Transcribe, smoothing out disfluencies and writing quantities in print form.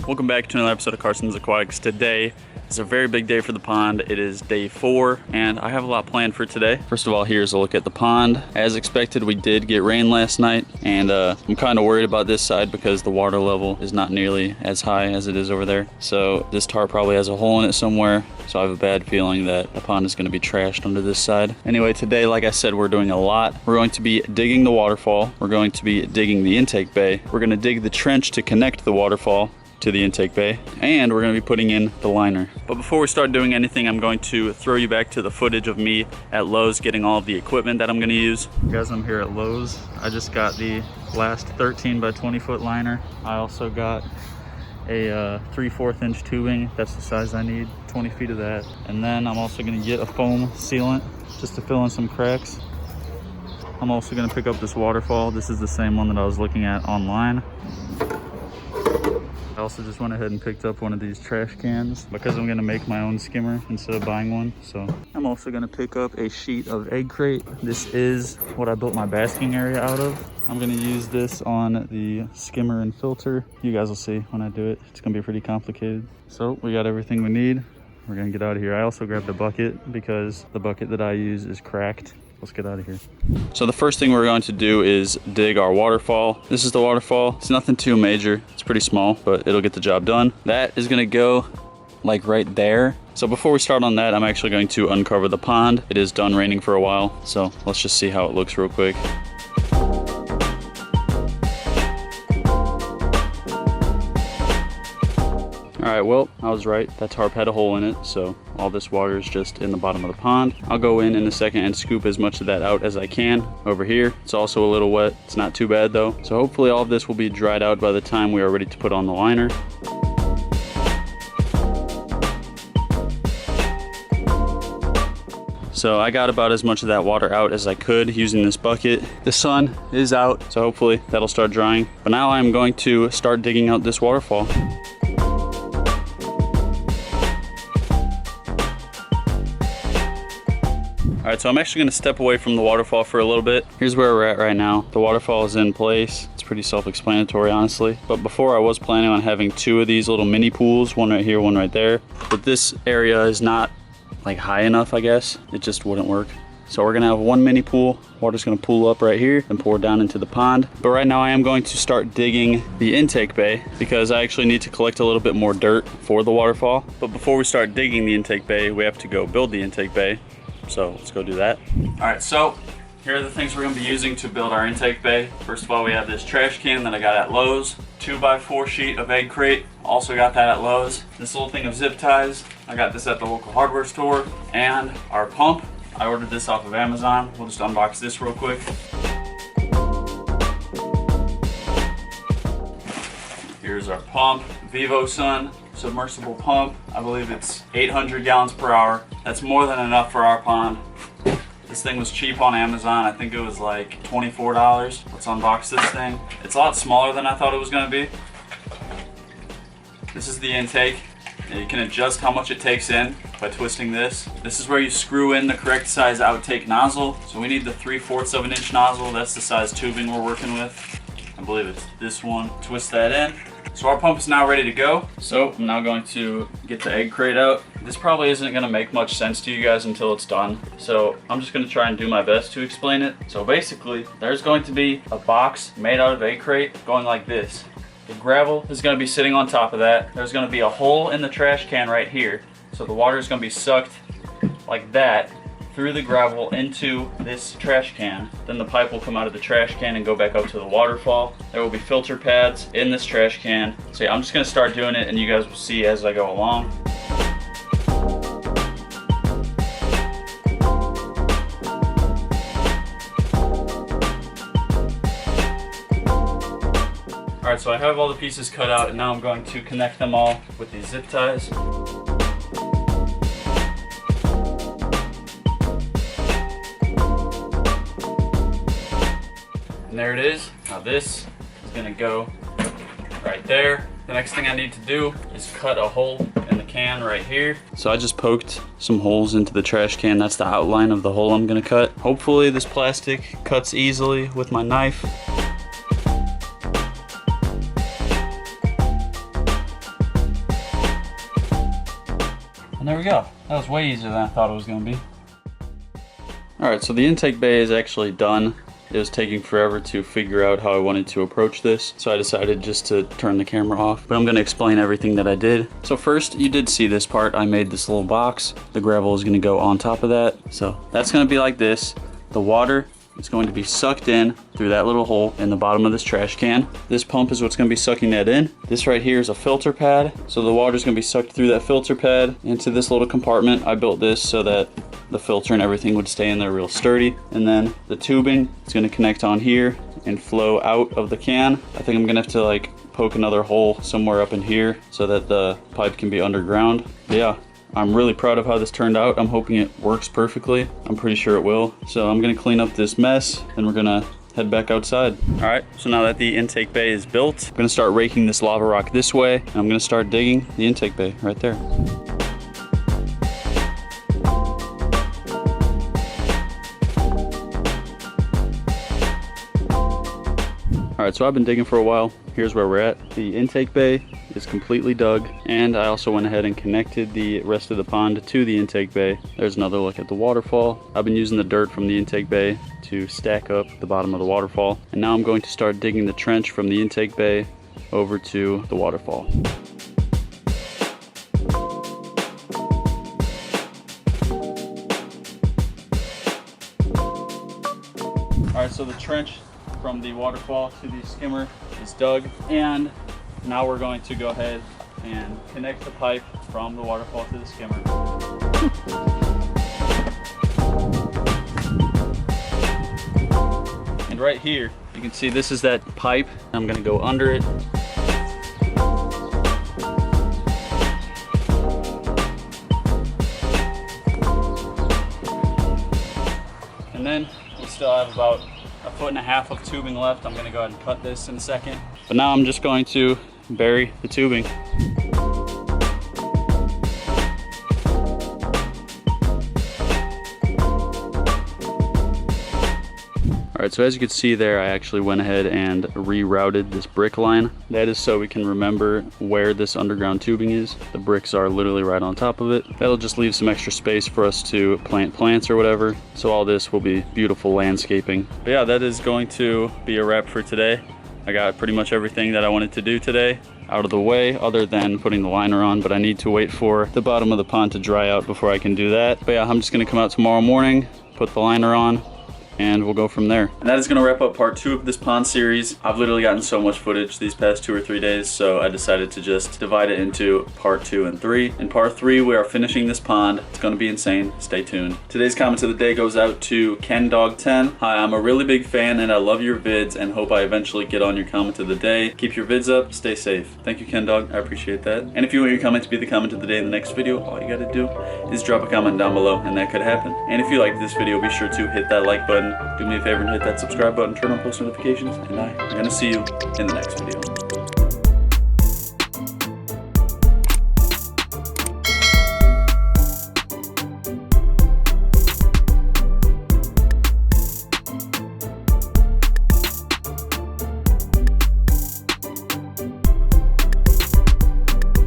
Welcome back to another episode of Carson's Aquatics. Today is a very big day for the pond. It is day 4 and I have a lot planned for today. First of all, here's a look at the pond. As expected, we did get rain last night, and I'm kind of worried about this side because the water level is not nearly as high as it is over there. So this tarp probably has a hole in it somewhere. So I have a bad feeling that the pond is going to be trashed under this side. Anyway, today, like I said, we're doing a lot. We're going to be digging the waterfall. We're going to be digging the intake bay. We're going to dig the trench to connect the waterfall to the intake bay, and we're going to be putting in the liner. But before we start doing anything, I'm going to throw you back to the footage of me at Lowe's getting all of the equipment that I'm going to use. Guys, I'm here at Lowe's. I just got the last 13 by 20 foot liner. I also got a 3/4 inch tubing. That's the size I need, 20 feet of that. And then I'm also going to get a foam sealant just to fill in some cracks. I'm also going to pick up this Waterfall. This is the same one that I was looking at online. I also just went ahead and picked up one of these trash cans because I'm going to make my own skimmer instead of buying one. So I'm also going to pick up a sheet of egg crate. This is what I built my basking area out of. I'm going to use this on the skimmer and filter. You guys will see when I do it. It's going to be pretty complicated. So we got everything we need. We're going to get out of here. I also grabbed a bucket because the bucket that I use is cracked. Let's get out of here. So the first thing we're going to do is dig our waterfall. This is the waterfall. It's nothing too major. It's pretty small, but it'll get the job done. That is gonna go like right there. So before we start on that, I'm actually going to uncover the pond. It is done raining for a while, so let's just see how it looks real quick. All right, well, I was right. That tarp had a hole in it, so all this water is just in the bottom of the pond. I'll go in a second and scoop as much of that out as I can over here. It's also a little wet. It's not too bad though. So hopefully all of this will be dried out by the time we are ready to put on the liner. So I got about as much of that water out as I could using this bucket. The sun is out, so hopefully that'll start drying. But now I'm going to start digging out this waterfall. All right, so I'm actually gonna step away from the waterfall for a little bit. Here's where we're at right now. The waterfall is in place. It's pretty self-explanatory, honestly. But before I was planning on having 2 of these little mini pools, one right here, one right there. But this area is not like high enough, I guess. It just wouldn't work. So we're gonna have 1 mini pool. Water's gonna pool up right here and pour down into the pond. But right now I am going to start digging the intake bay because I actually need to collect a little bit more dirt for the waterfall. But before we start digging the intake bay, we have to go build the intake bay. So let's go do that. All right, so here are the things we're gonna be using to build our intake bay. First of all, we have this trash can that I got at Lowe's, 2x4 sheet of egg crate, also got that at Lowe's. This little thing of zip ties, I got this at the local hardware store. And our pump, I ordered this off of Amazon. We'll just unbox this real quick. Here's our pump, Vivo Sun submersible pump. I believe it's 800 gallons per hour. That's more than enough for our pond. This thing was cheap on Amazon. I think it was like $24. Let's unbox this thing. It's a lot smaller than I thought it was gonna be. This is the intake. And you can adjust how much it takes in by twisting this. This is where you screw in the correct size outtake nozzle. So we need the 3/4 of an inch nozzle. That's the size tubing we're working with. I believe it's this one. Twist that in. So our pump is now ready to go. So I'm now going to get the egg crate out. This probably isn't gonna make much sense to you guys until it's done. So I'm just gonna try and do my best to explain it. So basically, there's going to be a box made out of egg crate going like this. The gravel is gonna be sitting on top of that. There's gonna be a hole in the trash can right here. So the water is gonna be sucked like that through the gravel into this trash can. Then the pipe will come out of the trash can and go back up to the waterfall. There will be filter pads in this trash can. So yeah, I'm just gonna start doing it and you guys will see as I go along. All right, so I have all the pieces cut out and now I'm going to connect them all with these zip ties. And there it is. Now this is gonna go right there. The next thing I need to do is cut a hole in the can right here. So I just poked some holes into the trash can. That's the outline of the hole I'm gonna cut. Hopefully this plastic cuts easily with my knife. we go. That was way easier than I thought it was gonna be. All right, so the intake bay is actually done. It was taking forever to figure out how I wanted to approach this, so I decided just to turn the camera off. But I'm gonna explain everything that I did. So first, you did see this part. I made this little box. The gravel is gonna go on top of that. So that's gonna be like this. The water is going to be sucked in through that little hole in the bottom of this trash can. This pump is what's gonna be sucking that in. This right here is a filter pad. So the water is gonna be sucked through that filter pad into this little compartment. I built this so that the filter and everything would stay in there real sturdy. And then the tubing is gonna connect on here and flow out of the can. I think I'm gonna have to like poke another hole somewhere up in here so that the pipe can be underground. But yeah, I'm really proud of how this turned out. I'm hoping it works perfectly. I'm pretty sure it will. So I'm gonna clean up this mess and we're gonna head back outside. All right, so now that the intake bay is built, I'm gonna start raking this lava rock this way and I'm gonna start digging the intake bay right there. All right, so I've been digging for a while. Here's where we're at. The intake bay is completely dug, and I also went ahead and connected the rest of the pond to the intake bay. There's another look at the waterfall. I've been using the dirt from the intake bay to stack up the bottom of the waterfall. And now I'm going to start digging the trench from the intake bay over to the waterfall. All right, so the trench from the waterfall to the skimmer is dug, and now we're going to go ahead and connect the pipe from the waterfall to the skimmer. And right here, you can see this is that pipe. I'm gonna go under it. And then we still have about 1.5 foot of tubing left. I'm gonna go ahead and cut this in a second. But now I'm just going to bury the tubing. All right, so as you can see there, I actually went ahead and rerouted this brick line. That is so we can remember where this underground tubing is. The bricks are literally right on top of it. That'll just leave some extra space for us to plant plants or whatever. So all this will be beautiful landscaping. But yeah, that is going to be a wrap for today. I got pretty much everything that I wanted to do today out of the way, other than putting the liner on, but I need to wait for the bottom of the pond to dry out before I can do that. But yeah, I'm just gonna come out tomorrow morning, put the liner on, and we'll go from there. And that is gonna wrap up part 2 of this pond series. I've literally gotten so much footage these past 2 or 3 days, so I decided to just divide it into part 2 and 3. In part 3, we are finishing this pond. It's gonna be insane. Stay tuned. Today's comment of the day goes out to KenDog10. Hi, I'm a really big fan and I love your vids and hope I eventually get on your comment of the day. Keep your vids up, stay safe. Thank you, KenDog, I appreciate that. And if you want your comment to be the comment of the day in the next video, all you gotta do is drop a comment down below and that could happen. And if you liked this video, be sure to hit that like button. Do me a favor and hit that subscribe button, turn on post notifications, and I'm gonna see you in the next video.